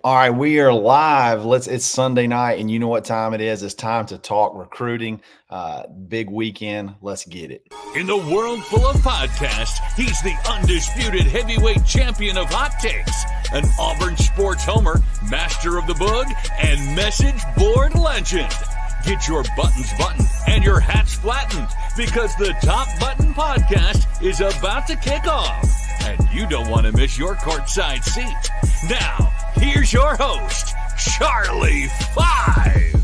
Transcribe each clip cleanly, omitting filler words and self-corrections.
All right, we are live. It's Sunday night, and you know what time it is. It's time to talk recruiting. Big weekend. Let's get it. In the world full of podcasts, he's the undisputed heavyweight champion of hot takes, an Auburn sports homer, master of the boog, and message board legend. Get your buttons buttoned and your hats flattened because the Top Button Podcast is about to kick off. And you don't want to miss your courtside seat. Now, here's your host, Charlie Five.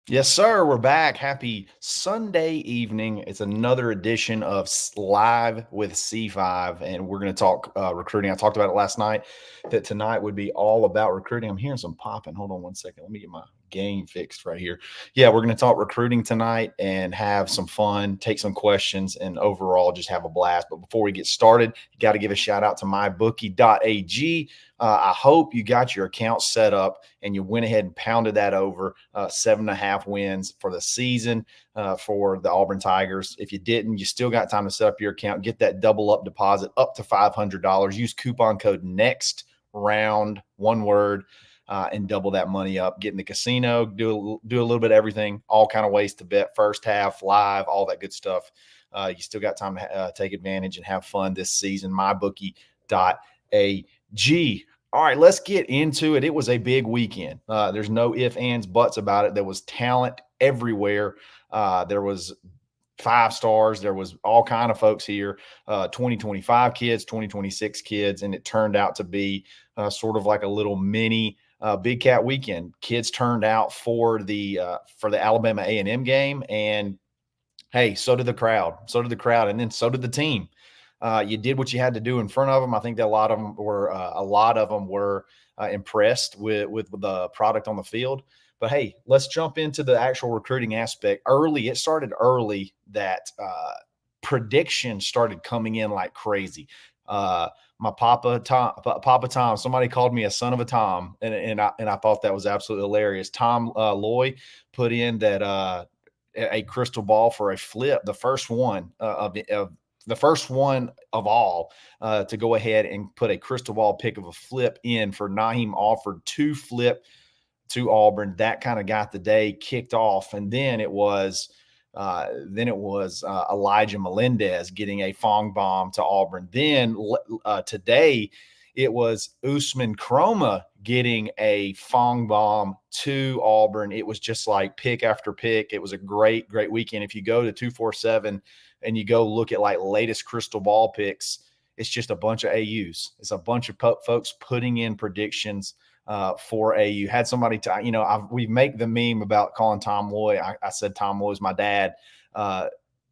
Yes, sir. We're back. Happy Sunday evening. It's another edition of Live with C5, and we're going to talk recruiting. I talked about it last night that tonight would be all about recruiting. I'm hearing some popping. Hold on one second. Let me get my game fixed right here. Yeah, we're going to talk recruiting tonight and have some fun, take some questions, and overall just have a blast. But before we get started, you got to give a shout out to mybookie.ag. I hope you got your account set up and you went ahead and pounded that over 7.5 wins for the season for the Auburn Tigers. If you didn't, you still got time to set up your account, get that double up deposit up to $500. Use coupon code NEXT ROUND, one word, and double that money up. Get in the casino, do a little bit of everything, all kind of ways to bet, first half, live, all that good stuff. You still got time to take advantage and have fun this season. Mybookie.ag. All right, let's get into it. It was a big weekend. There's no ifs, ands, buts about it. There was talent everywhere. There was 5 stars. There was all kind of folks here, 2025 kids, 2026 kids, and it turned out to be sort of like a little mini Big Cat weekend. Kids turned out for the Alabama A&M game, and hey, so did the crowd. And then so did the team. You did what you had to do in front of them. I think that a lot of them were impressed with the product on the field. But hey, let's jump into the actual recruiting aspect. It started early that predictions started coming in like crazy. My Papa Tom, somebody called me a son of a Tom, and I thought that was absolutely hilarious. Tom Loy put in that a crystal ball for a flip, the first one of all, to go ahead and put a crystal ball pick of a flip in for Nahim Offord to flip to Auburn. That kind of got the day kicked off, and then it was Elijah Melendez getting a Fong bomb to Auburn. Then today it was Usman Kromah getting a Fong bomb to Auburn. It was just like pick after pick. It was a great weekend. If you go to 247 and you go look at like latest crystal ball picks, it's just a bunch of AUs. It's a bunch of folks putting in predictions for AU. Had somebody, we make the meme about calling Tom Loy. I said Tom Loy is my dad.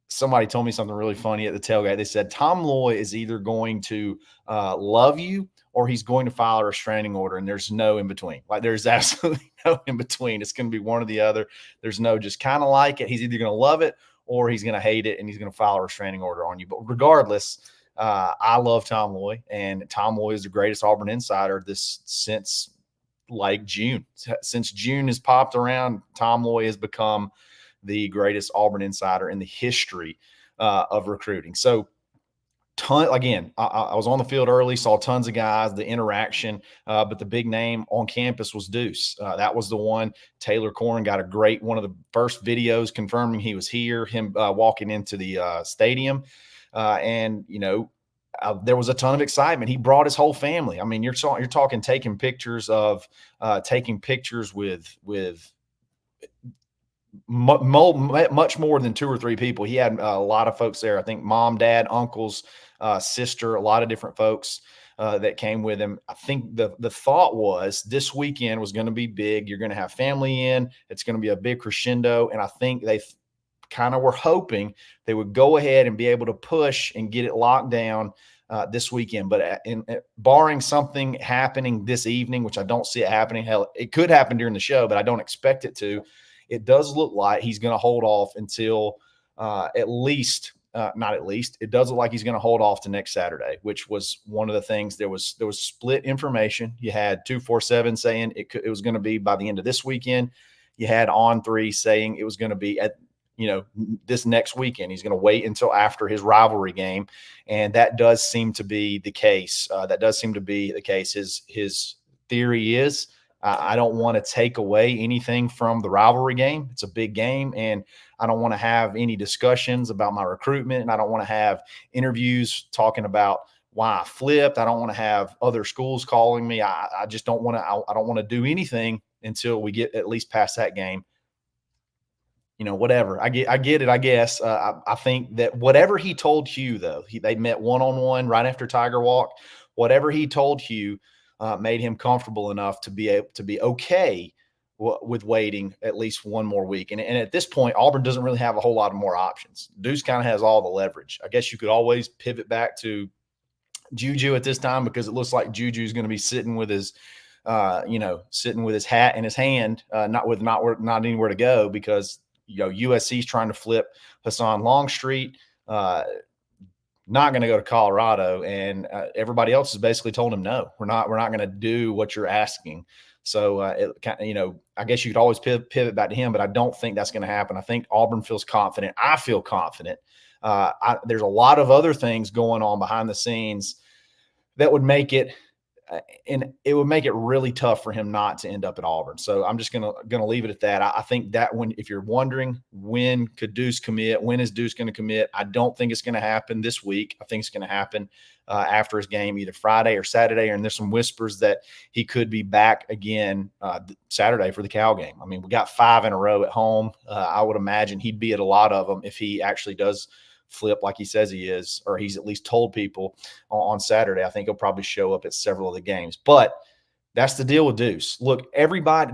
Somebody told me something really funny at the tailgate. They said Tom Loy is either going to love you or he's going to file a restraining order, and there's no in between. Like there's absolutely no in between. It's going to be one or the other. There's no just kind of like it. He's either going to love it or he's going to hate it, and he's going to file a restraining order on you. But regardless, I love Tom Loy, and Tom Loy is the greatest Auburn insider since like June. Since June has popped around, Tom Loy has become the greatest Auburn insider in the history of recruiting. So, I was on the field early, saw tons of guys, the interaction, but the big name on campus was Deuce. That was the one. Taylor Corn got one of the first videos confirming he was here, him walking into the stadium. And, there was a ton of excitement. He brought his whole family. I mean, you're talking taking pictures with much more than 2 or 3 people. He had a lot of folks there. I think mom, dad, uncles, sister, a lot of different folks that came with him. I think the thought was this weekend was going to be big. You're going to have family in. It's going to be a big crescendo. And I think they kind of were hoping they would go ahead and be able to push and get it locked down this weekend. But barring something happening this evening, which I don't see it happening, hell, it could happen during the show, but I don't expect it to. It does look like he's going to hold off until it does look like he's going to hold off to next Saturday, which was one of the things. There was split information. You had 247 saying it was going to be by the end of this weekend. You had On3 saying it was going to be at this next weekend. He's going to wait until after his rivalry game. And that does seem to be the case. His theory is, I don't want to take away anything from the rivalry game. It's a big game, and I don't want to have any discussions about my recruitment, and I don't want to have interviews talking about why I flipped. I don't want to have other schools calling me. I just don't want to. I don't want to do anything until we get at least past that game. Whatever. I get it, I guess. I think that whatever he told Hugh, though, they met one-on-one right after Tiger Walk. Whatever he told Hugh made him comfortable enough to be able to be okay with waiting at least one more week. And at this point, Auburn doesn't really have a whole lot of more options. Deuce kind of has all the leverage. I guess you could always pivot back to Juju at this time, because it looks like Juju is going to be sitting with his hat in his hand, not anywhere to go, because USC's trying to flip Hassan Longstreet, not going to go to Colorado, and everybody else has basically told him, no, we're not going to do what you're asking. So I guess you could always pivot back to him, but I don't think that's going to happen. I think Auburn feels confident. I feel confident. There's a lot of other things going on behind the scenes that would make it, and it would make it really tough for him not to end up at Auburn. So I'm just gonna leave it at that. I think that if you're wondering when could Deuce commit, when is Deuce going to commit, I don't think it's going to happen this week. I think it's going to happen after his game, either Friday or Saturday. And there's some whispers that he could be back again Saturday for the Cal game. I mean, we got 5 in a row at home. I would imagine he'd be at a lot of them if he actually does flip like he says he is, or he's at least told people on Saturday. I think he'll probably show up at several of the games. But that's the deal with Deuce. Look,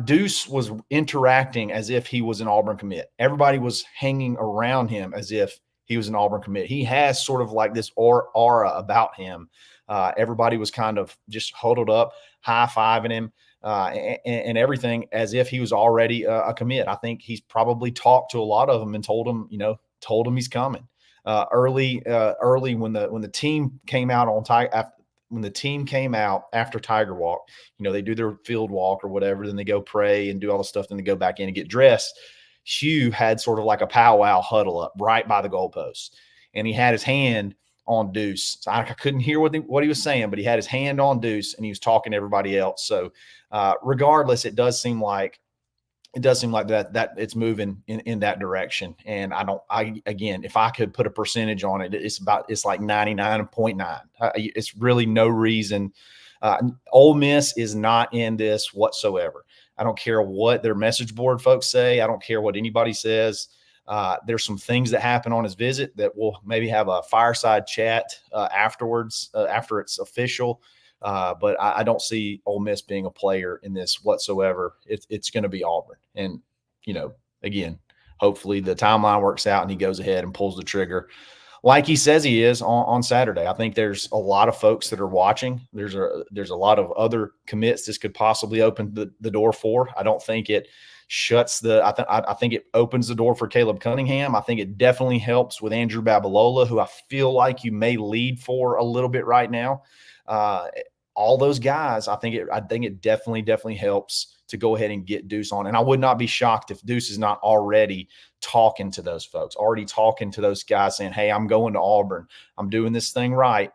Deuce was interacting as if he was an Auburn commit. Everybody was hanging around him as if he was an Auburn commit. He has sort of like this aura about him. Everybody was kind of just huddled up, high-fiving him and everything as if he was already a commit. I think he's probably talked to a lot of them and told him he's coming. Early when the team came out after Tiger Walk, they do their field walk or whatever, then they go pray and do all the stuff, then they go back in and get dressed. Hugh had sort of like a powwow huddle up right by the goalposts, and he had his hand on Deuce. So I couldn't hear what he was saying, but he had his hand on Deuce and he was talking to everybody else. So regardless, it does seem like that it's moving in that direction. And again, if I could put a percentage on it, it's like 99.9. It's really no reason. Ole Miss is not in this whatsoever. I don't care what their message board folks say. I don't care what anybody says. There's some things that happen on his visit that we'll maybe have a fireside chat afterwards, after it's official. But I don't see Ole Miss being a player in this whatsoever. It's going to be Auburn. And, again, hopefully the timeline works out and he goes ahead and pulls the trigger like he says he is on Saturday. I think there's a lot of folks that are watching. There's a lot of other commits this could possibly open the door for. I don't think it shuts I think it opens the door for Caleb Cunningham. I think it definitely helps with Andrew Babalola, who I feel like you may lead for a little bit right now. All those guys, I think it definitely helps to go ahead and get Deuce on. And I would not be shocked if Deuce is not already talking to those folks, already talking to those guys saying, hey, I'm going to Auburn. I'm doing this thing right.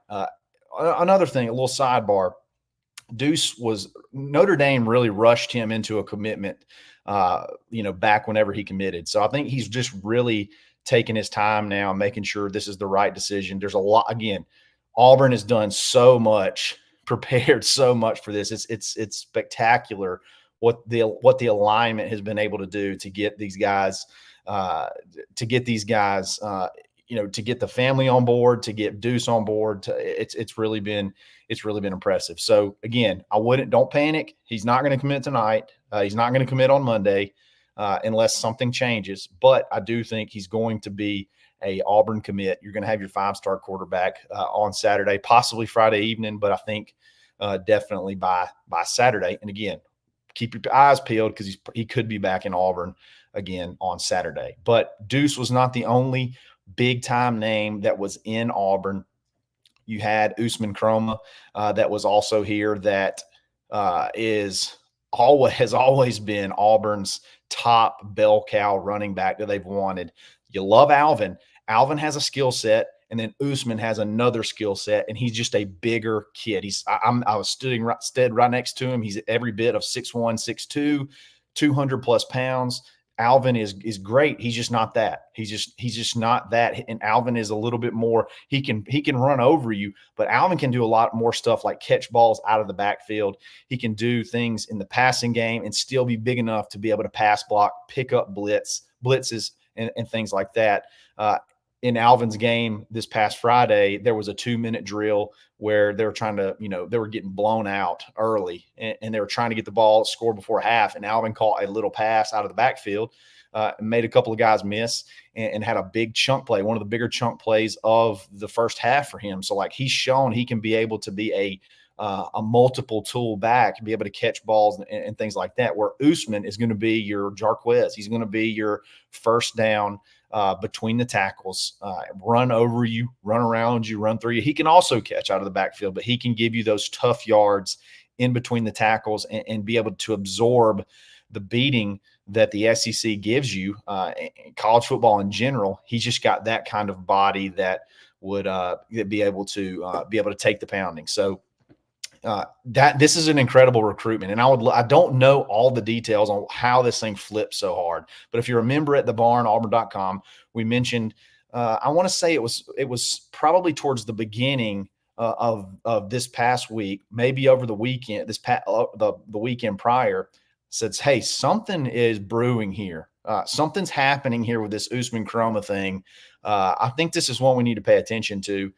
Another thing, a little sidebar, Notre Dame really rushed him into a commitment, back whenever he committed. So I think he's just really taking his time now, making sure this is the right decision. There's a lot, again, Auburn has done so much, prepared so much for this. It's spectacular what the alignment has been able to do to get these guys, to get the family on board, to get Deuce on board. It's really been impressive. So again, don't panic. He's not going to commit tonight. He's not going to commit on Monday unless something changes. But I do think he's going to be a Auburn commit. You're going to have your 5-star quarterback on Saturday, possibly Friday evening, but I think definitely by Saturday. And again, keep your eyes peeled because he could be back in Auburn again on Saturday. But Deuce was not the only big-time name that was in Auburn. You had Usman Kromah that was also here, that has always been Auburn's top bell cow running back that they've wanted. You love Alvin. Alvin has a skill set, and then Usman has another skill set, and he's just a bigger kid. I was stood right next to him. He's every bit of 6'1", 6'2", 200 plus pounds. Alvin is great. He's just not that. He's just not that. And Alvin is a little bit more. He can run over you, but Alvin can do a lot more stuff like catch balls out of the backfield. He can do things in the passing game and still be big enough to be able to pass block, pick up blitzes, and things like that. In Alvin's game this past Friday, there was a 2-minute drill where they were trying to, they were getting blown out early, and they were trying to get the ball scored before half. And Alvin caught a little pass out of the backfield, made a couple of guys miss, and had a big chunk play, one of the bigger chunk plays of the first half for him. So like, he's shown he can be able to be a multiple tool back, be able to catch balls and things like that, where Usman is going to be your Jarquez. He's going to be your first down between the tackles, run over you, run around you, run through you. He can also catch out of the backfield, but he can give you those tough yards in between the tackles and be able to absorb the beating that the SEC gives you. College football in general, he's just got that kind of body that would be able to take the pounding. So this is an incredible recruitment, and I don't know all the details on how this thing flipped so hard, but if you remember at the barn, Auburn.com, we mentioned, I want to say it was probably towards the beginning of this past week, maybe over the weekend, the weekend prior, says, hey, something is brewing here. Something's happening here with this Usman Kromah thing. I think this is one we need to pay attention to.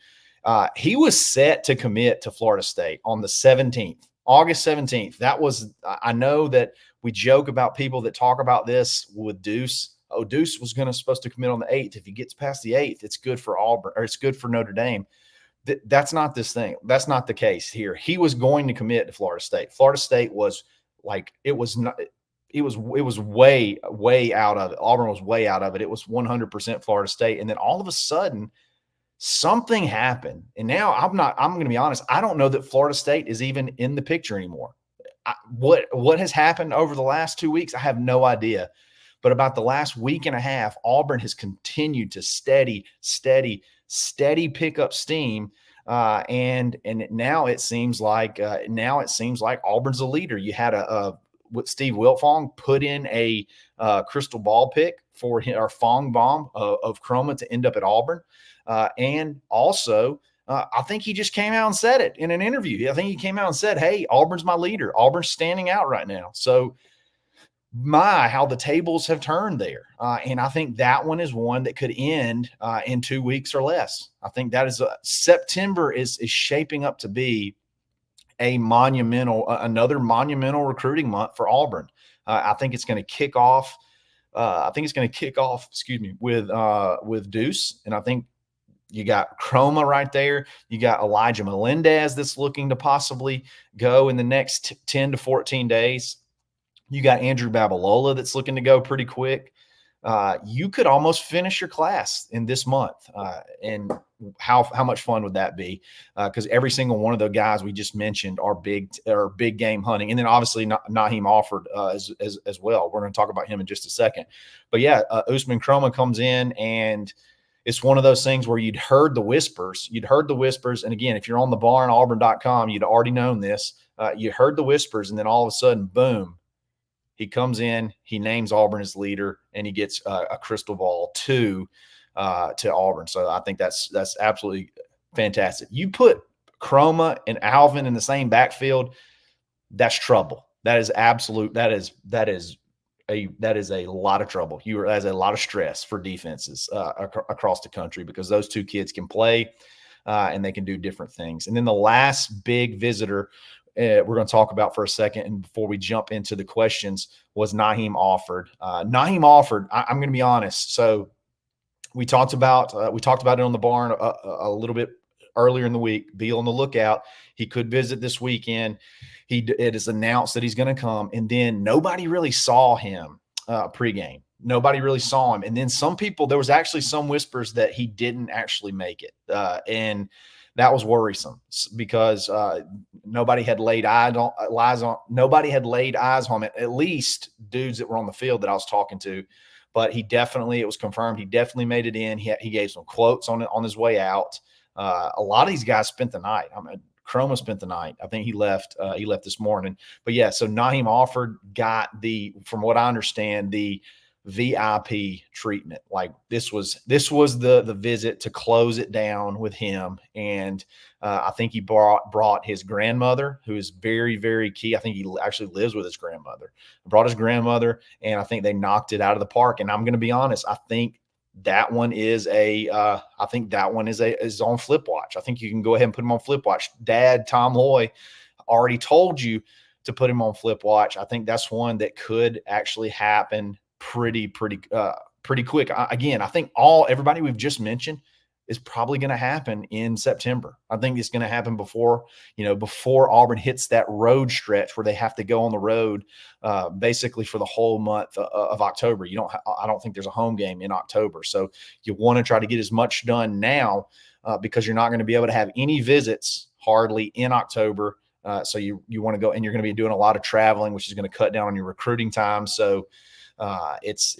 He was set to commit to Florida State on the 17th, August 17th. That was, I know that we joke about people that talk about this with Deuce. Oh, Deuce was supposed to commit on the 8th. If he gets past the 8th, it's good for Auburn, or it's good for Notre Dame. That's not this thing. That's not the case here. He was going to commit to Florida State. Florida State was like, it was way, way out of it. Auburn was way out of it. It was 100% Florida State. And then all of a sudden, something happened. And now I'm going to be honest, I don't know that Florida State is even in the picture anymore. What has happened over the last 2 weeks, I have no idea. But about the last week and a half, Auburn has continued to steady pick up steam. And now it seems like Auburn's a leader. You had what Steve Wiltfong put in a crystal ball pick for our Fong bomb of Kromah to end up at Auburn. And also, I think he just came out and said it in an interview. I think he came out and said, hey, Auburn's my leader. Auburn's standing out right now. So how the tables have turned there. And I think that one is one that could end in 2 weeks or less. I think that is September is shaping up to be another monumental recruiting month for Auburn. I think it's going to kick off. With Deuce. And I think you got Kromah right there. You got Elijah Melendez that's looking to possibly go in the next 10 to 14 days. You got Andrew Babalola that's looking to go pretty quick. You could almost finish your class in this month. And how much fun would that be? Because every single one of the guys we just mentioned are big game hunting. And then obviously Nahim Offord as well. We're going to talk about him in just a second. But yeah, Usman Kromah comes in, and it's one of those things where you'd heard the whispers. And again, if you're on the barn, Auburn.com, you'd already known this. You heard the whispers, and then all of a sudden, boom, he comes in, he names Auburn as leader, and he gets a crystal ball to Auburn. So I think that's absolutely fantastic. You put Kromah and Alvin in the same backfield, that's trouble. That is a lot of trouble. That is a lot of stress for defenses across the country, because those two kids can play and they can do different things. And then the last big visitor we're going to talk about for a second, and before we jump into the questions, was Nahim Offord. Nahim Offord, I'm going to be honest. So we talked about it on the barn a little bit earlier in the week. Be on the lookout. He could visit this weekend. It is announced that he's going to come, and then nobody really saw him pregame. Nobody really saw him, and then there was actually some whispers that he didn't actually make it, and that was worrisome because nobody had laid eyes on him, at least dudes that were on the field that I was talking to. but it was confirmed. He definitely made it in. He gave some quotes on his way out. A lot of these guys spent the night. I mean, Kromah spent the night. I think he left this morning. But yeah, so Nahim Offord got from what I understand, the VIP treatment. Like this was the visit to close it down with him. And I think he brought his grandmother, who is very, very key. I think he actually lives with his grandmother. Brought his grandmother, and I think they knocked it out of the park. And I'm going to be honest, I think that one is is on flip watch. I think you can go ahead and put him on flip watch. Dad, Tom Loy, already told you to put him on flip watch. I think that's one that could actually happen pretty quick. Again, I think everybody we've just mentioned is probably going to happen in September. I think it's going to happen before Auburn hits that road stretch where they have to go on the road basically for the whole month of October. I don't think there's a home game in October. So you want to try to get as much done now because you're not going to be able to have any visits hardly in October. So you want to go, and you're going to be doing a lot of traveling, which is going to cut down on your recruiting time. So it's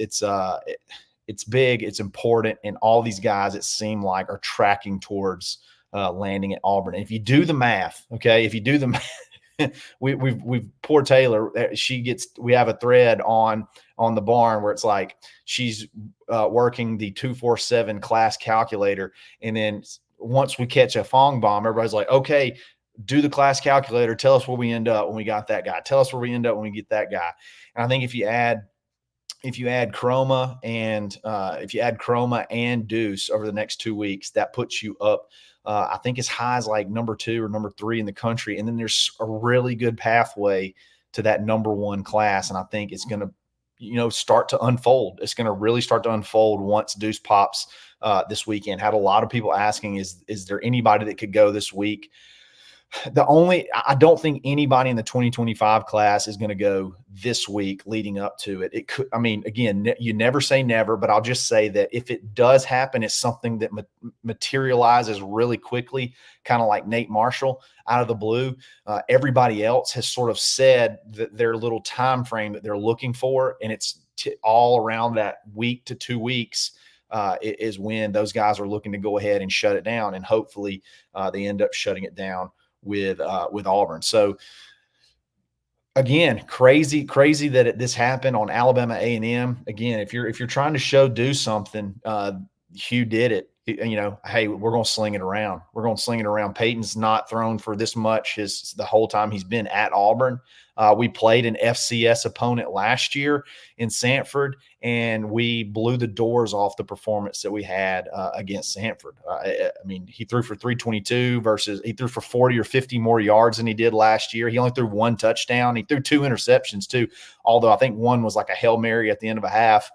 big, it's important, and all these guys, it seemed like, are tracking towards landing at Auburn. And if you do the math, we've poor Taylor. We have a thread on the barn where it's like she's working the 247 class calculator, and then once we catch a Fong bomb, everybody's like, okay, do the class calculator. Tell us where we end up when we got that guy. Tell us where we end up when we get that guy. And I think if you add Kromah and Deuce over the next 2 weeks, that puts you up, I think, as high as like number 2 or number 3 in the country. And then there's a really good pathway to that number 1 class. And I think it's going to, start to unfold. It's going to really start to unfold once Deuce pops this weekend. Had a lot of people asking, is there anybody that could go this week? I don't think anybody in the 2025 class is going to go this week leading up to it. It could, again, you never say never, but I'll just say that if it does happen, it's something that materializes really quickly, kind of like Nate Marshall out of the blue. Everybody else has sort of said that their little time frame that they're looking for, and it's all around that week to 2 weeks. Is when those guys are looking to go ahead and shut it down, and hopefully they end up shutting it down with Auburn. So again, crazy that this happened on Alabama A&M. Again, if you're trying to show Deuce something, Hugh did it. Hey, we're going to sling it around. We're going to sling it around. Peyton's not thrown for this much the whole time he's been at Auburn. We played an FCS opponent last year in Sanford, and we blew the doors off the performance that we had against Sanford. He threw for 322 versus he threw for 40 or 50 more yards than he did last year. He only threw 1 touchdown. He threw 2 interceptions too, although I think one was like a Hail Mary at the end of a half.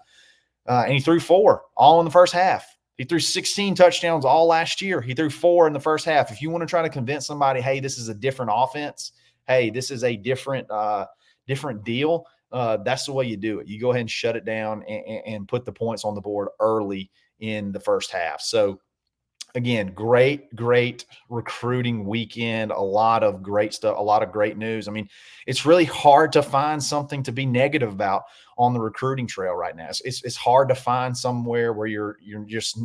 And he threw 4 all in the first half. He threw 16 touchdowns all last year. He threw 4 in the first half. If you want to try to convince somebody, hey, this is a different offense, hey, this is a different deal, that's the way you do it. You go ahead and shut it down and put the points on the board early in the first half. So, again, great recruiting weekend, a lot of great stuff, a lot of great news. It's really hard to find something to be negative about on the recruiting trail right now. It's hard to find somewhere where you're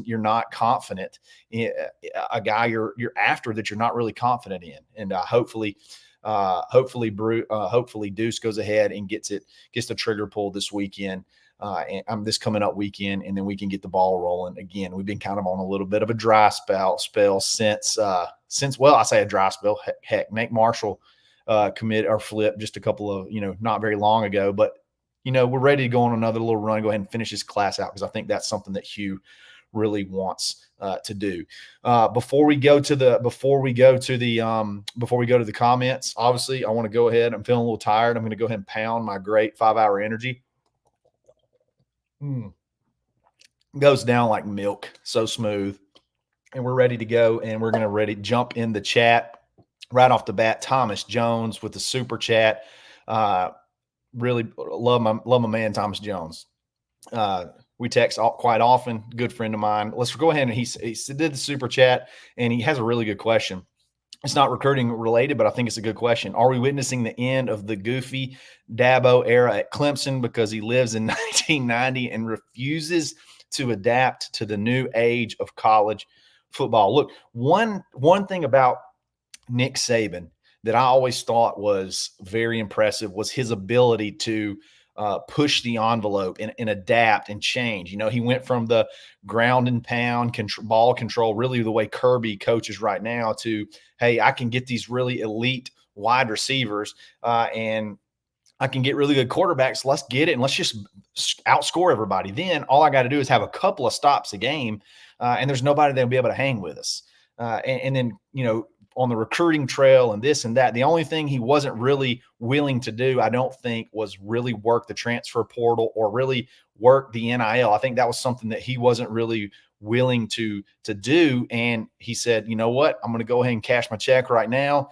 not confident in a guy you're after that you're not really confident in. And hopefully Deuce goes ahead and gets the trigger pulled this weekend. This coming up weekend, and then we can get the ball rolling again. We've been kind of on a little bit of a dry spell since I say a dry spell. Heck, Nate Marshall commit or flip just a couple of not very long ago, but we're ready to go on another little run. Go ahead and finish this class out because I think that's something that Hugh really wants to do. Before we go to the comments, obviously I want to go ahead. I'm feeling a little tired. I'm going to go ahead and pound my great 5-hour energy. Goes down like milk, so smooth. And we're ready to go, and we're going to jump in the chat right off the bat. Thomas Jones with the super chat. Really love my man Thomas Jones. We text quite often. Good friend of mine. Let's go ahead and he did the super chat, and he has a really good question. it's not recruiting related, but I think it's a good question. Are we witnessing the end of the goofy Dabo era at Clemson because he lives in 1990 and refuses to adapt to the new age of college football? Look, one thing about Nick Saban that I always thought was very impressive was his ability to push the envelope and adapt and change. You know, he went from the ground and pound ball control, really the way Kirby coaches right now, to, hey, I can get these really elite wide receivers and I can get really good quarterbacks. Let's get it and let's just outscore everybody. Then all I got to do is have a couple of stops a game, and there's nobody that'll be able to hang with us. And then, you know, on the recruiting trail and this and that, the only thing he wasn't really willing to do, I don't think, was really work the transfer portal or really work the NIL. I think that was something that he wasn't really willing to do. And he said, you know what, I'm going to go ahead and cash my check right now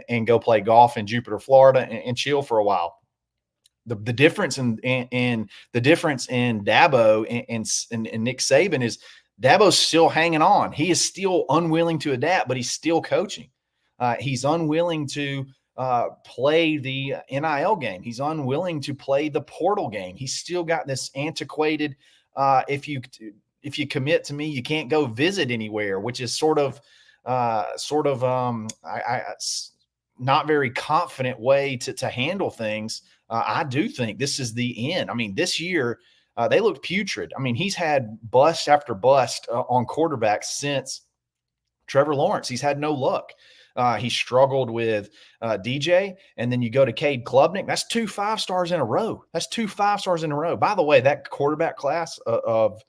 and go play golf in Jupiter, Florida, and chill for a while. The difference in the difference in Dabo and Nick Saban is Dabo's still hanging on. He is still unwilling to adapt, but he's still coaching. He's unwilling to play the NIL game. He's unwilling to play the portal game. He's still got this antiquated, if you commit to me, you can't go visit anywhere, which is sort of not very confident way to handle things. I do think this is the end. I mean, this year they looked putrid. I mean, he's had bust after bust on quarterbacks since Trevor Lawrence. He's had no luck. He struggled with DJ, and then you go to Cade Klubnik. That's 2 5-stars in a row. That's 2 5-stars in a row. By the way, that quarterback class of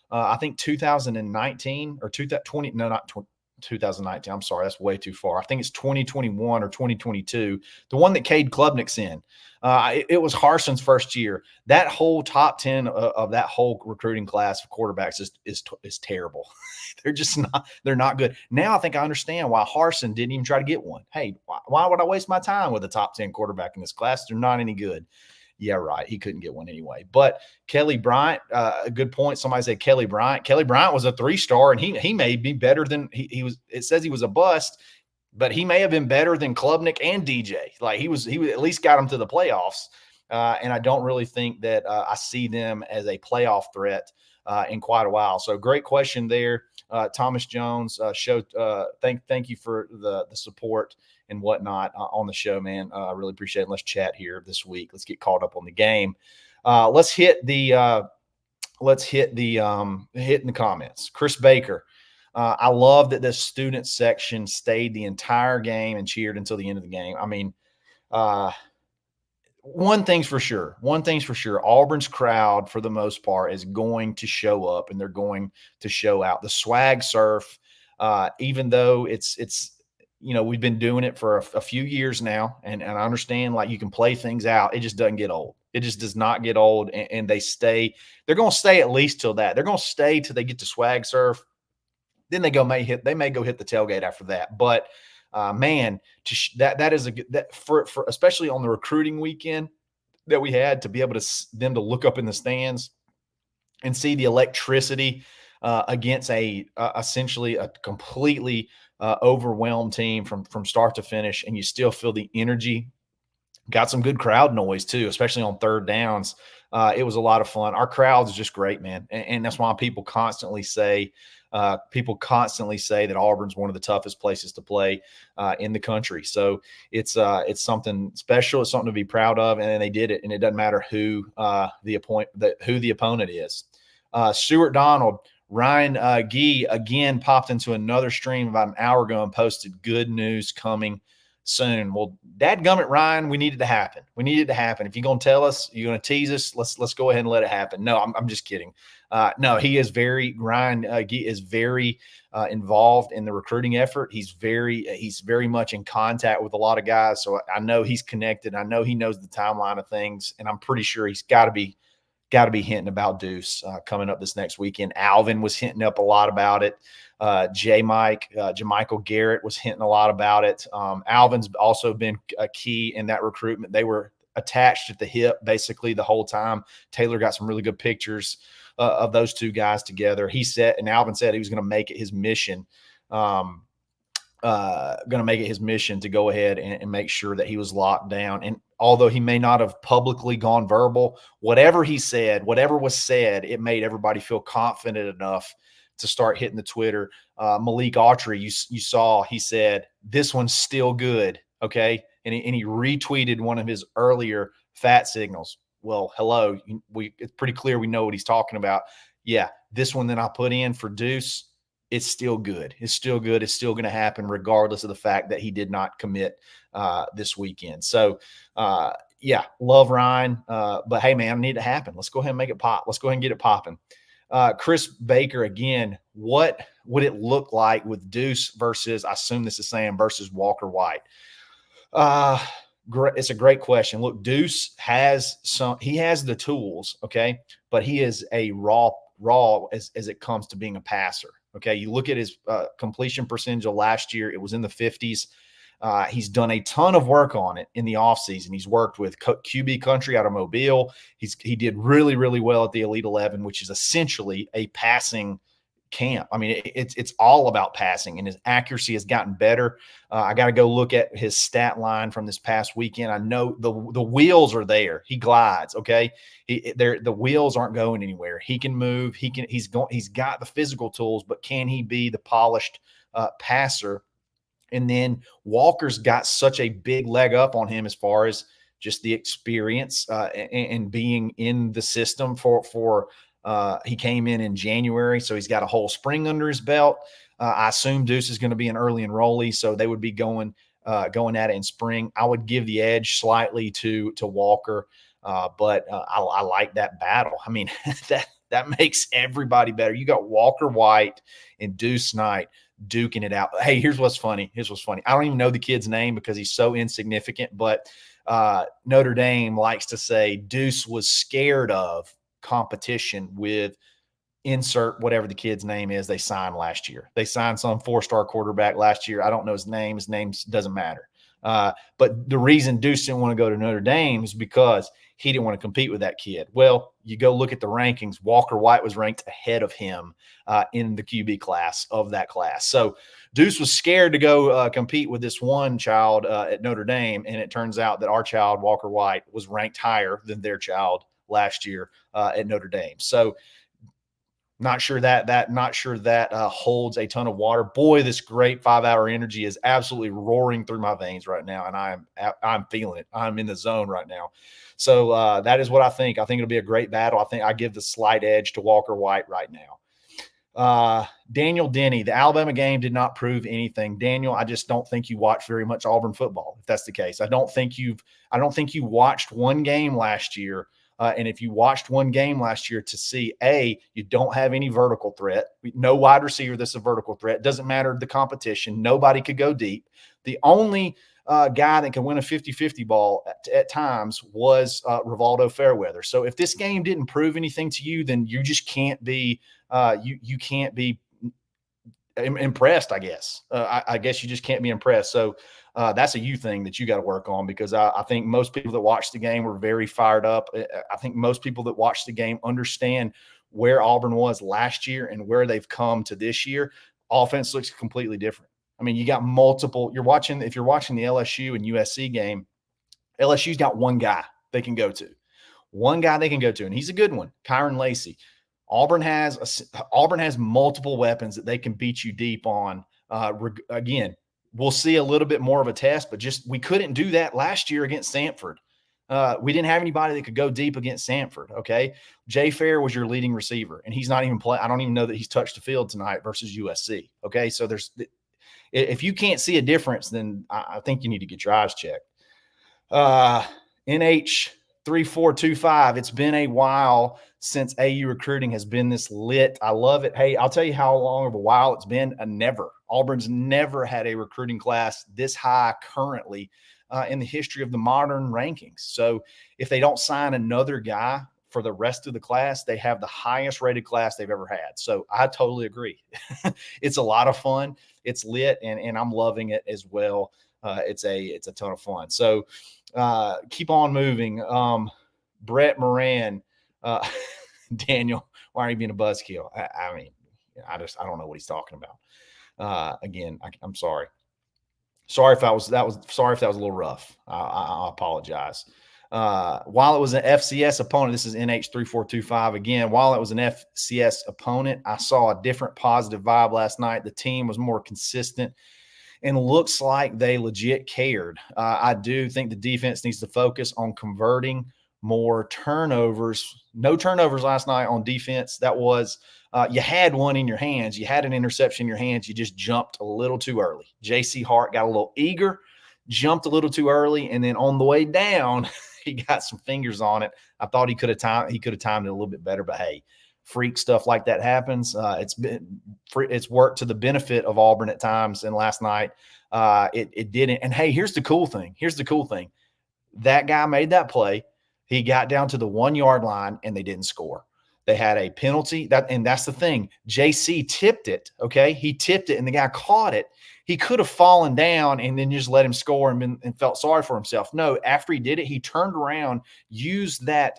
I think 2019 or 2020, no, not 2019. I'm sorry, that's way too far. I think it's 2021 or 2022. The one that Cade Klubnik's in. It was Harson's first year. That whole top 10 of that whole recruiting class of quarterbacks is terrible. They're not good. Now I think I understand why Harson didn't even try to get one. Hey, why would I waste my time with a top 10 quarterback in this class? They're not any good. Yeah, right. He couldn't get one anyway. But Kelly Bryant, a good point. Somebody said Kelly Bryant. Kelly Bryant was a 3-star, and he may be better than he was. It says he was a bust, but he may have been better than Klubnik and DJ. Like he at least got them to the playoffs. And I don't really think that I see them as a playoff threat in quite a while. So great question there, Thomas Jones. Thank you for the support and whatnot on the show, man. I really appreciate it. Let's chat here this week. Let's get caught up on the game. Let's hit in the comments. Chris Baker. I love that the student section stayed the entire game and cheered until the end of the game. I mean, one thing's for sure. Auburn's crowd, for the most part, is going to show up and they're going to show out. The swag surf, even though it's we've been doing it for a few years now, and I understand, like, you can play things out. It just doesn't get old. It just does not get old, and they stay. They're going to stay at least till that. They're going to stay till they get to swag surf. Then they may go hit the tailgate after that. But man, that is a good, that for especially on the recruiting weekend that we had, to be able to them to look up in the stands and see the electricity against essentially a completely overwhelmed team from start to finish, and you still feel the energy. Got some good crowd noise too, especially on third downs. It was a lot of fun. Our crowd is just great, man, and that's why people constantly say that Auburn's one of the toughest places to play in the country. So it's something special. It's something to be proud of, and they did it. And it doesn't matter who the opponent is. Stuart Donald, Ryan Gee again popped into another stream about an hour ago and posted good news coming soon. Well, dadgummit, Ryan, we need it to happen. If you're going to tell us, you're going to tease us, let's go ahead and let it happen. No, I'm just kidding. No, Ryan Gee is very involved in the recruiting effort. He's very much in contact with a lot of guys. So I know he's connected. I know he knows the timeline of things, and I'm pretty sure he's got to be hinting about Deuce coming up this next weekend. Alvin was hinting up a lot about it. Jamichael Garrett was hinting a lot about it. Alvin's also been a key in that recruitment. They were attached at the hip basically the whole time. Taylor got some really good pictures of those two guys together. Alvin said he was going to make it his mission going to make it his mission to go ahead and make sure that he was locked down. And although he may not have publicly gone verbal, whatever he said, whatever was said, it made everybody feel confident enough to start hitting the Twitter. Malik Autry, you saw, he said, "This one's still good." Okay. And he retweeted one of his earlier fat signals. Well, hello. It's pretty clear we know what he's talking about. Yeah. This one that I put in for Deuce, it's still good. It's still good. It's still going to happen regardless of the fact that he did not commit this weekend. So, yeah, love Ryan. But, hey, man, I need it to happen. Let's go ahead and make it pop. Let's go ahead and get it popping. Chris Baker, again, what would it look like with Deuce versus, I assume this is saying, versus Walker White? It's a great question. Look, Deuce has he has the tools, okay, but he is a raw as it comes to being a passer. Okay, you look at his completion percentage of last year, it was in the 50s. He's done a ton of work on it in the offseason. He's worked with QB Country out of Mobile. He did really, really well at the Elite 11, which is essentially a passing camp. I mean, it's all about passing, and his accuracy has gotten better. I got to go look at his stat line from this past weekend. I know the wheels are there. He glides. Okay, the wheels aren't going anywhere. He can move. He's got the physical tools, but can he be the polished passer? And then Walker's got such a big leg up on him as far as just the experience and being in the system for. He came in January, so he's got a whole spring under his belt. I assume Deuce is going to be an early enrollee, so they would be going at it in spring. I would give the edge slightly to Walker, but I like that battle. I mean, that makes everybody better. You got Walker White and Deuce Knight duking it out. Hey, here's what's funny. I don't even know the kid's name because he's so insignificant, but Notre Dame likes to say Deuce was scared of competition with insert whatever the kid's name is they signed last year. They signed some 4-star quarterback last year. I don't know his name. His name doesn't matter. But the reason Deuce didn't want to go to Notre Dame is because he didn't want to compete with that kid. Well, you go look at the rankings. Walker White was ranked ahead of him in the QB class of that class. So Deuce was scared to go compete with this one child at Notre Dame, and it turns out that our child, Walker White, was ranked higher than their child last year at Notre Dame. So not sure that holds a ton of water. Boy, this great 5-hour energy is absolutely roaring through my veins right now, and I'm feeling it. I'm in the zone right now. So that is what I think. I think it'll be a great battle. I think I give the slight edge to Walker White right now. Daniel Denny, the Alabama game did not prove anything. Daniel, I just don't think you watched very much Auburn football, if that's the case. I don't think you watched one game last year. And if you watched one game last year to see, you don't have any vertical threat. No wide receiver that's a vertical threat. Doesn't matter the competition. Nobody could go deep. The only guy that can win a 50-50 ball at times was Rivaldo Fairweather. So if this game didn't prove anything to you, then you just can't be you can't be impressed, I guess. I guess you just can't be impressed. So that's a you thing that you got to work on, because I think most people that watched the game were very fired up. I think most people that watched the game understand where Auburn was last year and where they've come to this year. Offense looks completely different. I mean, you got multiple. If you're watching the LSU and USC game, LSU's got one guy they can go to. And he's a good one, Kyron Lacey. Auburn has multiple weapons that they can beat you deep on. Again, we'll see a little bit more of a test, but we couldn't do that last year against Samford. We didn't have anybody that could go deep against Samford. Okay, Jay Fair was your leading receiver, and he's not even playing. I don't even know that he's touched the field tonight versus USC. Okay, so if you can't see a difference, then I think you need to get your eyes checked. NH3425. It's been a while since AU recruiting has been this lit. I love it. Hey, I'll tell you how long of a while it's been. Never. Auburn's never had a recruiting class this high currently in the history of the modern rankings. So if they don't sign another guy for the rest of the class, they have the highest rated class they've ever had. So I totally agree. It's a lot of fun. It's lit, and I'm loving it as well. It's a ton of fun. So keep on moving. Brett Moran, Daniel, why are you being a buzzkill? I mean, I don't know what he's talking about. Again, I'm sorry. Sorry if that was a little rough. I apologize. While it was an FCS opponent, this is NH3425 again. While it was an FCS opponent, I saw a different positive vibe last night. The team was more consistent and looks like they legit cared. I do think the defense needs to focus on converting more turnovers. No turnovers last night on defense. That was you had one in your hands. You had an interception in your hands. You just jumped a little too early. J.C. Hart got a little eager, jumped a little too early, and then on the way down, he got some fingers on it. I thought he could have timed it a little bit better, but hey, freak stuff like that happens. It's worked to the benefit of Auburn at times, and last night it didn't. And hey, here's the cool thing. That guy made that play. He got down to the 1 yard line and they didn't score. They had a penalty, and that's the thing. JC tipped it. Okay, he tipped it, and the guy caught it. He could have fallen down and then just let him score and felt sorry for himself. No, after he did it, he turned around, used that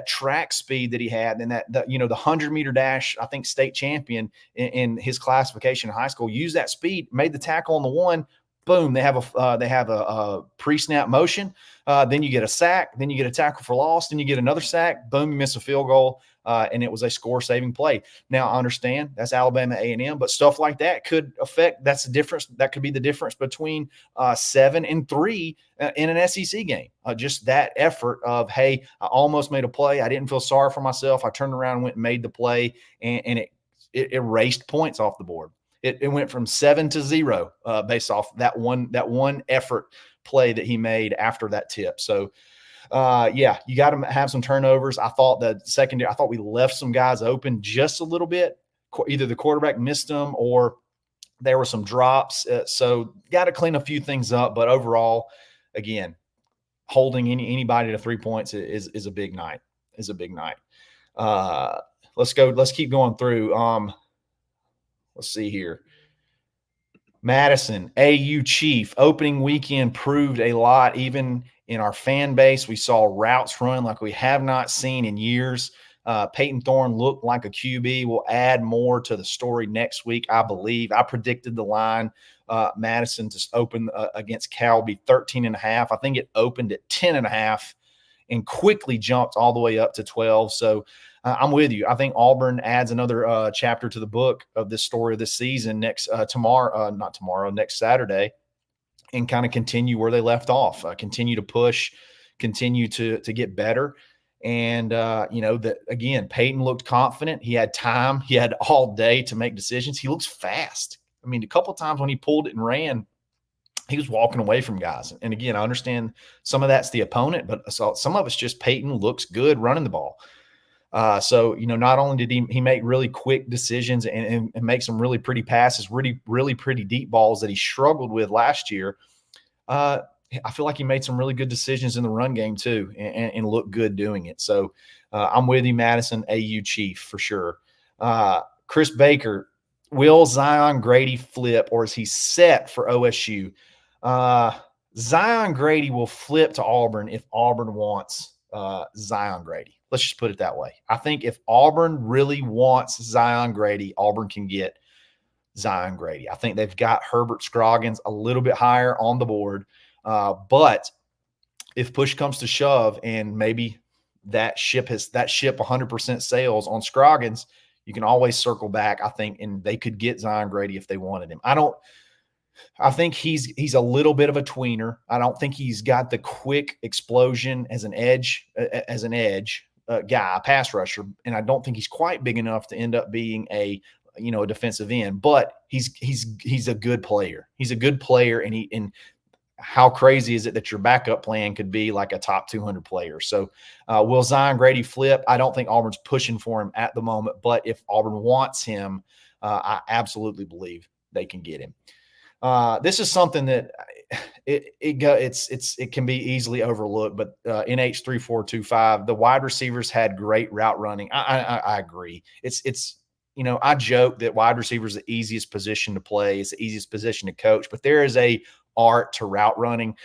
track speed that he had, and the 100-meter dash, I think state champion in his classification in high school, used that speed, made the tackle on the one. Boom! They have a pre-snap motion. Then you get a sack. Then you get a tackle for loss. Then you get another sack. Boom! You miss a field goal, and it was a score-saving play. Now I understand that's Alabama A&M, but stuff like that could affect. That's the difference. That could be the difference between 7 and 3 in an SEC game. Just that effort of, hey, I almost made a play. I didn't feel sorry for myself. I turned around and went and made the play, and it erased points off the board. It went from 7 to 0 based off that one effort play that he made after that tip. So, you got to have some turnovers. I thought we left some guys open just a little bit. Either the quarterback missed them or there were some drops. So, got to clean a few things up. But overall, again, holding anybody to 3 points is a big night. Let's go. Let's keep going through. Let's see here. Madison, AU Chief, opening weekend proved a lot. Even in our fan base, we saw routes run like we have not seen in years. Peyton Thorne looked like a QB. We'll add more to the story next week, I believe. I predicted the line, Madison, to open against Cal be 13.5. I think it opened at 10.5 and quickly jumped all the way up to 12. So, I'm with you. I think Auburn adds another chapter to the book of this story of this season next Saturday, and kind of continue where they left off, continue to push, continue to get better. And, again, Peyton looked confident. He had time. He had all day to make decisions. He looks fast. I mean, a couple of times when he pulled it and ran, he was walking away from guys. And again, I understand some of that's the opponent, but some of it's just Peyton looks good running the ball. So, not only did he make really quick decisions and make some really pretty passes, really, really pretty deep balls that he struggled with last year, I feel like he made some really good decisions in the run game too and looked good doing it. So I'm with you, Madison, AU Chief for sure. Chris Baker, will Zion Grady flip or is he set for OSU? Zion Grady will flip to Auburn if Auburn wants Zion Grady. Let's just put it that way. I think if Auburn really wants Zion Grady, Auburn can get Zion Grady. I think they've got Herbert Scroggins a little bit higher on the board. But if push comes to shove and maybe that ship 100% sails on Scroggins, you can always circle back, I think, and they could get Zion Grady if they wanted him. I think he's a little bit of a tweener. I don't think he's got the quick explosion as an edge guy, a pass rusher, and I don't think he's quite big enough to end up being a defensive end. But he's a good player. He's a good player, and how crazy is it that your backup plan could be like a top 200 player? So will Zion Grady flip? I don't think Auburn's pushing for him at the moment, but if Auburn wants him, I absolutely believe they can get him. This is something that it can be easily overlooked, but NH3425, the wide receivers had great route running. I agree. I joke that wide receiver is the easiest position to play. It's the easiest position to coach, but there is a art to route running.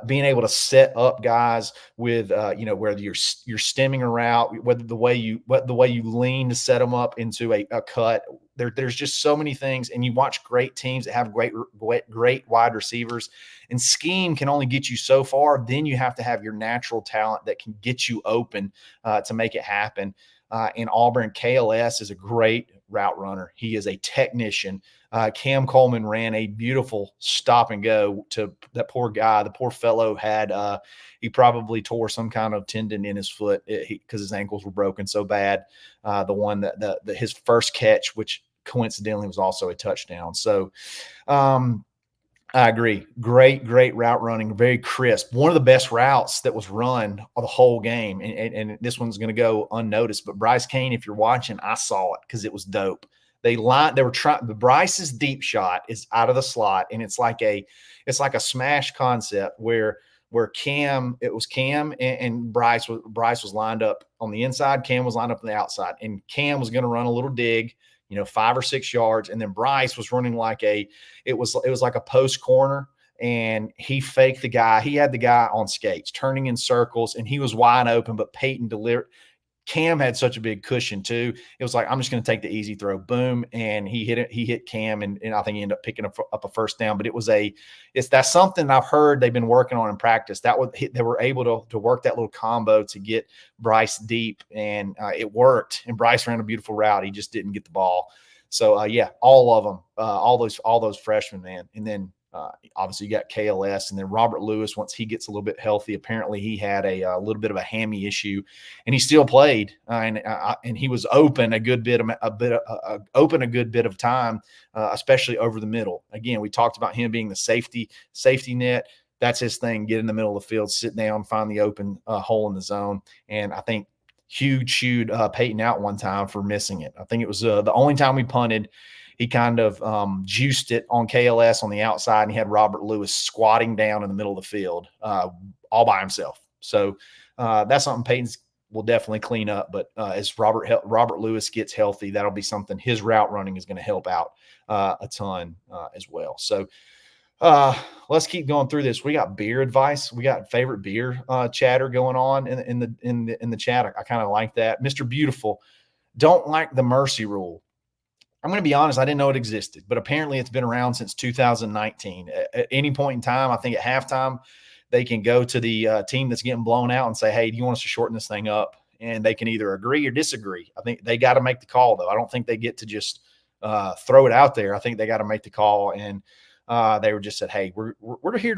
being able to set up guys with whether you're stemming a route, whether the way you lean to set them up into a cut. There's just so many things, and you watch great teams that have great wide receivers, and scheme can only get you so far. Then you have to have your natural talent that can get you open to make it happen. In Auburn, KLS is a great route runner. He is a technician. Cam Coleman ran a beautiful stop and go to that poor guy. The poor fellow had he probably tore some kind of tendon in his foot because his ankles were broken so bad. The one that his first catch, which coincidentally was also a touchdown. So I agree. Great route running, very crisp. One of the best routes that was run the whole game. And this one's going to go unnoticed, but Bryce Kane, if you're watching, I saw it because it was dope. They were trying. Bryce's deep shot is out of the slot, and it's like a smash concept where Cam and Bryce was lined up on the inside. Cam was lined up on the outside, and Cam was going to run a little dig, 5 or 6 yards. And then Bryce was running like it was like a post corner, and he faked the guy. He had the guy on skates turning in circles, and he was wide open, but Peyton delivered. Cam had such a big cushion too. It was like, I'm just going to take the easy throw. Boom. And he hit it. He hit Cam, and I think he ended up picking up a first down. But that's something I've heard they've been working on in practice. They were able to work that little combo to get Bryce deep, and it worked. And Bryce ran a beautiful route. He just didn't get the ball. So all of them, all those freshmen, man. And then obviously you got KLS, and then Robert Lewis. Once he gets a little bit healthy, apparently he had a little bit of a hammy issue, and he still played, and he was open a good bit of time, especially over the middle. Again, we talked about him being the safety net. That's his thing. Get in the middle of the field, sit down, find the open hole in the zone. And I think Hugh chewed Peyton out one time for missing it. I think it was the only time we punted. He kind of juiced it on KLS on the outside, and he had Robert Lewis squatting down in the middle of the field all by himself. So that's something Peyton will definitely clean up. But as Robert Lewis gets healthy, that'll be something. His route running is going to help out a ton as well. So let's keep going through this. We got beer advice. We got favorite beer chatter going on in the chat. I kind of like that. Mr. Beautiful, don't like the mercy rule. I'm going to be honest, I didn't know it existed, but apparently it's been around since 2019. At any point in time, I think at halftime, they can go to the team that's getting blown out and say, hey, do you want us to shorten this thing up? And they can either agree or disagree. I think they got to make the call, though. I don't think they get to just throw it out there. I think they got to make the call. And they were just said, hey, we're here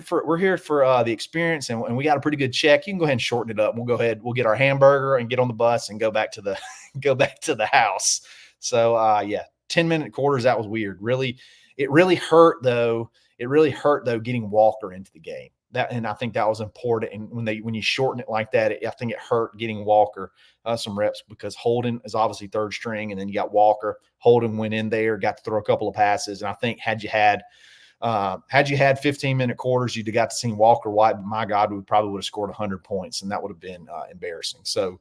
for the experience, and we got a pretty good check. You can go ahead and shorten it up. We'll get our hamburger and get on the bus and go back to the house. So 10-minute quarters, that was weird. It really hurt though. Getting Walker into the game. And I think that was important. And when you shorten it like that, I think it hurt getting Walker some reps, because Holden is obviously third string, and then you got Walker. Holden went in there, got to throw a couple of passes, and I think had you had 15-minute quarters, you'd have got to see Walker White. My God, we probably would have scored 100 points, and that would have been embarrassing. So.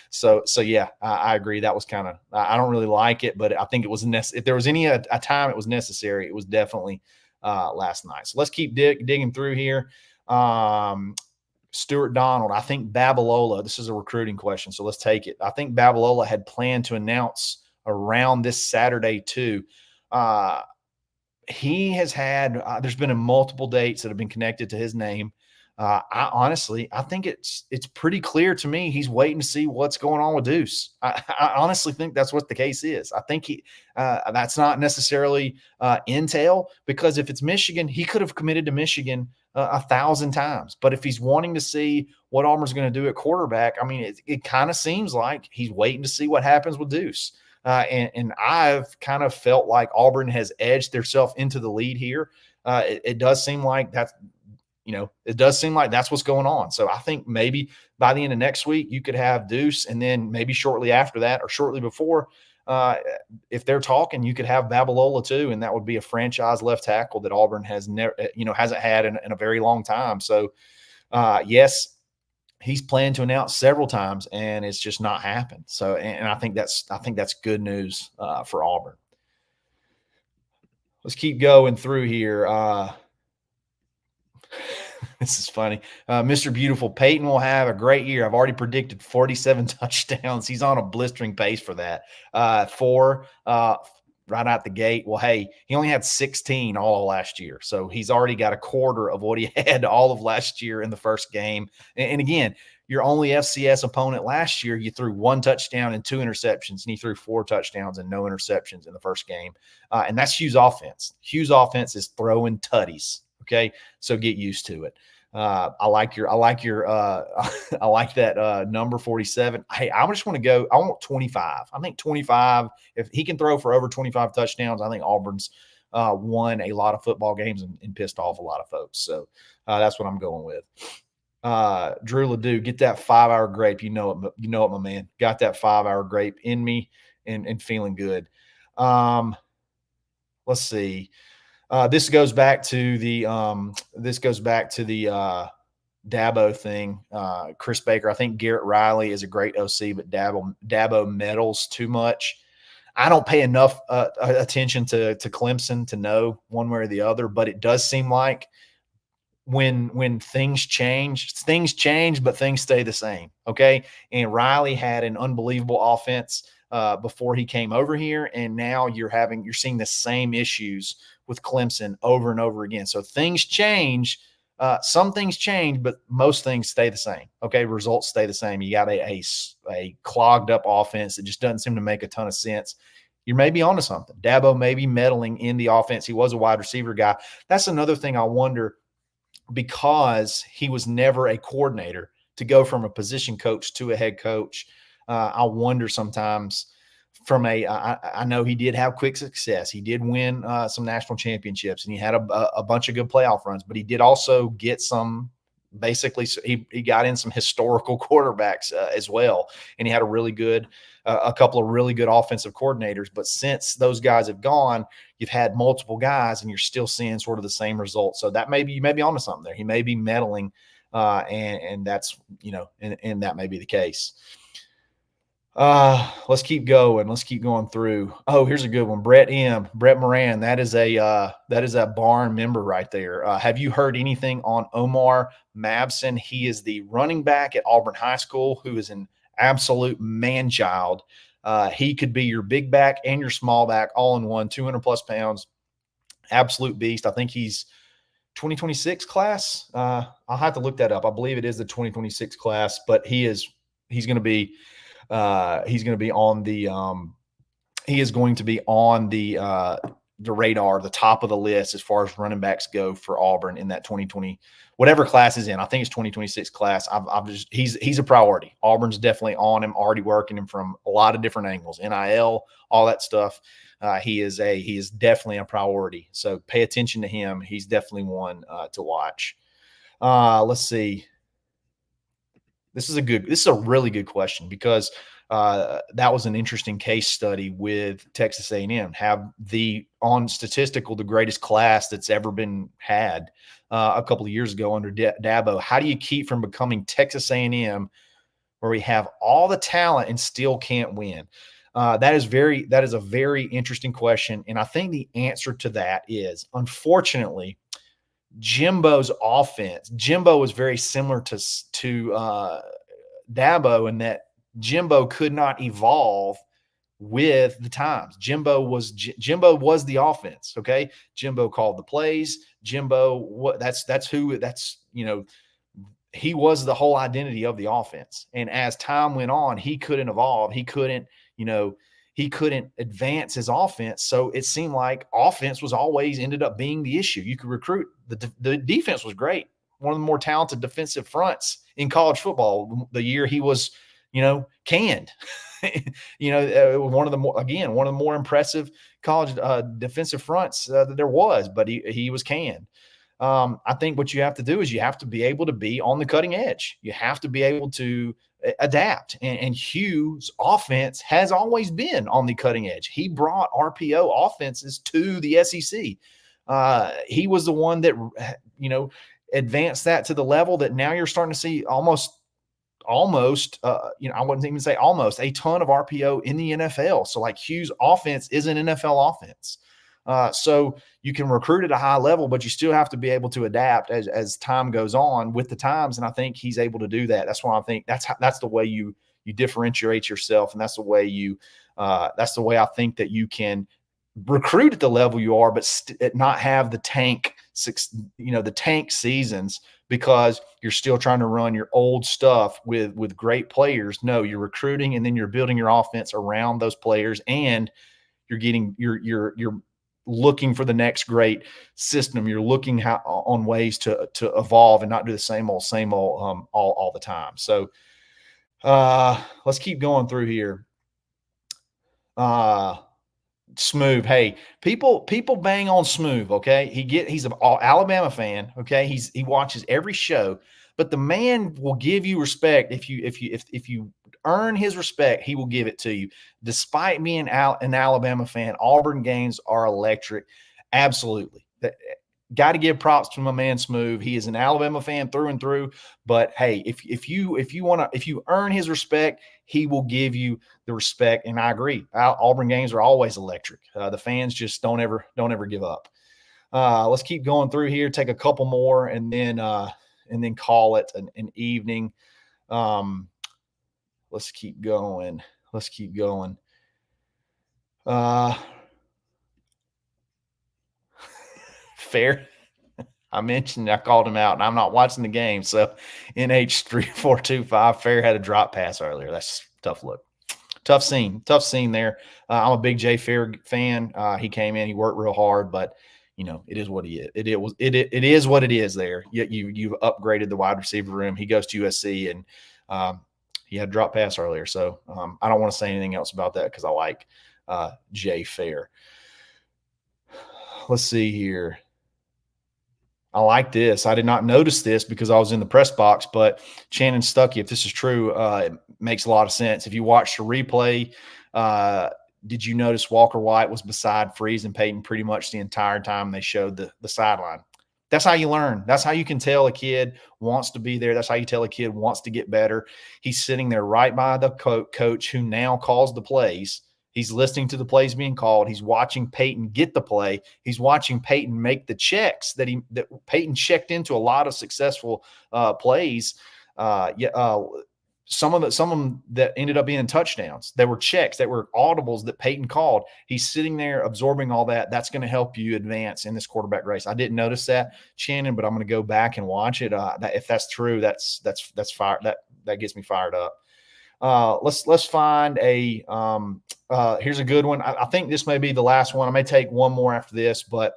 So yeah, I agree. That was kind of, I don't really like it, but I think it was if there was any a time it was necessary, it was definitely last night. So let's keep digging through here. Stuart Donald, I think Babalola, this is a recruiting question, so let's take it. I think Babalola had planned to announce around this Saturday too. He has had, there's been multiple dates that have been connected to his name. I think it's pretty clear to me he's waiting to see what's going on with Deuce. I honestly think that's what the case is. I think that's not necessarily intel, because if it's Michigan, he could have committed to Michigan 1,000 times. But if he's wanting to see what Auburn's going to do at quarterback, I mean, it kind of seems like he's waiting to see what happens with Deuce. And I've kind of felt like Auburn has edged themselves into the lead here. It does seem like that's what's going on. So I think maybe by the end of next week, you could have Deuce, and then maybe shortly after that or shortly before, if they're talking, you could have Babalola too, and that would be a franchise left tackle that Auburn has never, hasn't had in a very long time. So yes, he's planned to announce several times, and it's just not happened. So, and I think that's good news for Auburn. Let's keep going through here. This is funny. Mr. Beautiful, Peyton will have a great year. I've already predicted 47 touchdowns. He's on a blistering pace for that. 4 right out the gate. Well, hey, he only had 16 all of last year. So he's already got a quarter of what he had all of last year in the first game. And again, your only FCS opponent last year, you threw 1 touchdown and 2 interceptions, and he threw 4 touchdowns and no interceptions in the first game. And that's Hugh's offense. Hugh's offense is throwing tutties. Okay, so get used to it. I like that number 47. Hey, I just want to go. I want 25. I think 25. If he can throw for over 25 touchdowns, I think Auburn's won a lot of football games and pissed off a lot of folks. So that's what I'm going with. Drew Ledoux, get that 5-hour grape. You know it, my man. Got that 5-hour grape in me and feeling good. Let's see. This goes back to the Dabo thing. Chris Baker, I think Garrett Riley is a great OC, but Dabo meddles too much. I don't pay enough attention to Clemson to know one way or the other, but it does seem like when things change, but things stay the same. Okay. And Riley had an unbelievable offense before he came over here. And now you're seeing the same issues with Clemson over and over again. So things change. Some things change, but most things stay the same. Okay. Results stay the same. You got a clogged up offense that just doesn't seem to make a ton of sense. You're maybe onto something. Dabo may be meddling in the offense. He was a wide receiver guy. That's another thing I wonder, because he was never a coordinator, to go from a position coach to a head coach. I wonder sometimes I know he did have quick success. He did win some national championships, and he had a bunch of good playoff runs, but he did also get some, basically he got in some historical quarterbacks as well. And he had a couple of really good offensive coordinators. But since those guys have gone, you've had multiple guys and you're still seeing sort of the same results. So that you may be onto something there. He may be meddling and that's, and that may be the case. Let's keep going. Let's keep going through. Oh, here's a good one. Brett Moran. That is a barn member right there. Have you heard anything on Omar Mabson? He is the running back at Auburn High School who is an absolute man child. He could be your big back and your small back all in one, 200 plus pounds, absolute beast. I think he's 2026 class. I'll have to look that up. I believe it is the 2026 class, but he is going to be on the radar, the top of the list as far as running backs go for Auburn in that 2020, whatever class is in. I think it's 2026 class. He's a priority. Auburn's definitely on him, already working him from a lot of different angles, NIL, all that stuff. He is definitely a priority. So pay attention to him. He's definitely one to watch. Let's see. This is a really good question, because that was an interesting case study with Texas A&M. Have the greatest class that's ever been had a couple of years ago under Dabo. How do you keep from becoming Texas A&M, where we have all the talent and still can't win? That is a very interesting question, and I think the answer to that is, unfortunately, Jimbo's offense. Jimbo was very similar to Dabo in that Jimbo could not evolve with the times. Jimbo was the offense. Okay. Jimbo called the plays. He was the whole identity of the offense. And as time went on, he couldn't evolve. He couldn't advance his offense. So it seemed like offense was always ended up being the issue. You could recruit. The defense was great. One of the more talented defensive fronts in college football the year he was, canned. One of the more impressive college defensive fronts that there was, but he was canned. I think what you have to do is you have to be able to be on the cutting edge. You have to be able to adapt. And Hugh's offense has always been on the cutting edge. He brought RPO offenses to the SEC. He was the one that, advanced that to the level that now you're starting to see almost, I wouldn't even say almost, a ton of RPO in the NFL. So like Hugh's offense is an NFL offense. So you can recruit at a high level, but you still have to be able to adapt as time goes on with the times. And I think he's able to do that. That's why I think that's the way you differentiate yourself, and that's the way I think that you can recruit at the level you are, but not have the tank seasons, because you're still trying to run your old stuff with great players. No, you're recruiting, and then you're building your offense around those players, and you're looking for the next great system. You're looking on ways to evolve and not do the same old all the time. So let's keep going through here. Smooth. Hey, people bang on Smooth. Okay, he's an Alabama fan. Okay, he watches every show, but the man will give you respect if you earn his respect. He will give it to you, despite being an Alabama fan. Auburn games are electric. Absolutely. Got to give props to my man Smooth. He is an Alabama fan through and through. But hey, if you earn his respect, he will give you the respect. And I agree. Auburn games are always electric. The fans just don't ever give up. Let's keep going through here. Take a couple more, and then call it an evening. Let's keep going. Fair. I called him out, and I'm not watching the game. So NH3425, Fair had a drop pass earlier. That's tough look. Tough scene there. I'm a big Jay Fair fan. He came in, he worked real hard, but it is what he is. It is what it is there. You've upgraded the wide receiver room. He goes to USC, and he had a drop pass earlier. So I don't want to say anything else about that because I like Jay Fair. Let's see here. I like this. I did not notice this because I was in the press box, but Shannon Stuckey, if this is true, it makes a lot of sense. If you watch the replay, did you notice Walker White was beside Freeze and Peyton pretty much the entire time they showed the sideline? That's how you learn. That's how you can tell a kid wants to be there. That's how you tell a kid wants to get better. He's sitting there right by the coach who now calls the plays. He's listening to the plays being called. He's watching Peyton get the play. He's watching Peyton make the checks that Peyton checked into a lot of successful plays. Some of them that ended up being touchdowns. There were checks, that were audibles that Peyton called. He's sitting there absorbing all that. That's going to help you advance in this quarterback race. I didn't notice that, Shannon, but I'm going to go back and watch it. If that's true, that's fire. That gets me fired up. Let's find a here's a good one. I think this may be the last one. I may take one more after this, but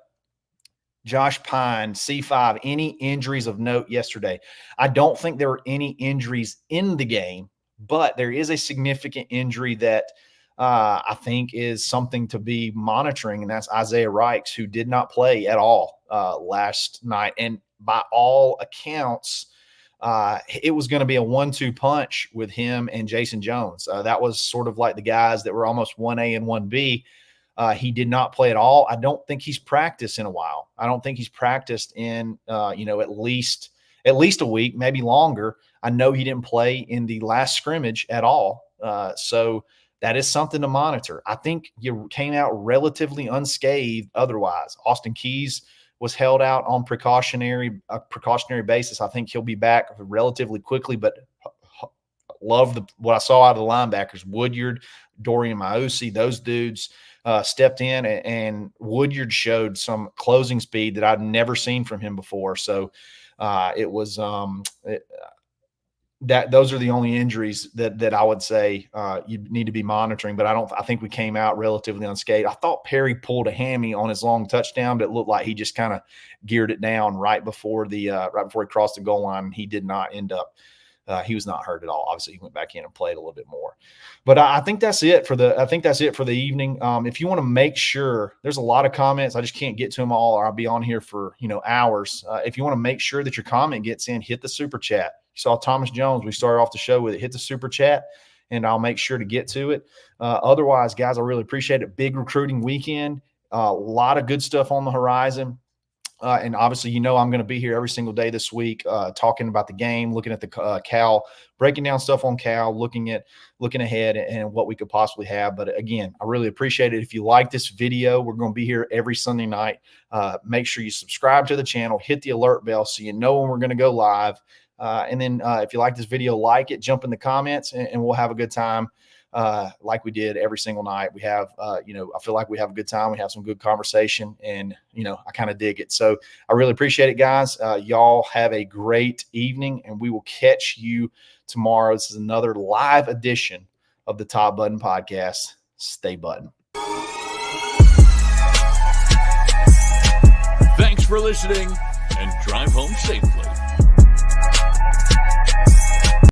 Josh Pine, C5, any injuries of note yesterday? I don't think there were any injuries in the game, but there is a significant injury that I think is something to be monitoring, and that's Isaiah Rikes, who did not play at all last night. And by all accounts, it was going to be a 1-2 punch with him and Jason Jones. That was sort of like the guys that were almost 1A and 1B. He did not play at all. I don't think he's practiced in a while. I don't think he's practiced in, at least a week, maybe longer. I know he didn't play in the last scrimmage at all. So that is something to monitor. I think you came out relatively unscathed otherwise. Austin Keys was held out on precautionary basis. I think he'll be back relatively quickly, but love what I saw out of the linebackers. Woodyard, Dorian Mausi, those dudes stepped in, and Woodyard showed some closing speed that I'd never seen from him before. So it was those are the only injuries that I would say you need to be monitoring. But I think we came out relatively unscathed. I thought Perry pulled a hammy on his long touchdown, but it looked like he just kind of geared it down right before he crossed the goal line. He did not end up. He was not hurt at all. Obviously, he went back in and played a little bit more. But I think that's it for the evening. If you want to make sure, there's a lot of comments. I just can't get to them all, or I'll be on here for hours. If you want to make sure that your comment gets in, hit the super chat. You saw Thomas Jones. We started off the show with it. Hit the super chat, and I'll make sure to get to it. Otherwise, guys, I really appreciate it. Big recruiting weekend. A lot of good stuff on the horizon. And obviously, I'm going to be here every single day this week, talking about the game, looking at the Cal, breaking down stuff on Cal, looking ahead and what we could possibly have. But again, I really appreciate it. If you like this video, we're going to be here every Sunday night. Make sure you subscribe to the channel, hit the alert bell so you know when we're going to go live. And then if you like this video, like it, jump in the comments, and we'll have a good time. Like we did every single night. We have, I feel like we have a good time. We have some good conversation, and, I kind of dig it. So I really appreciate it, guys. Y'all have a great evening, and we will catch you tomorrow. This is another live edition of the Top Button Podcast. Stay button. Thanks for listening, and drive home safely.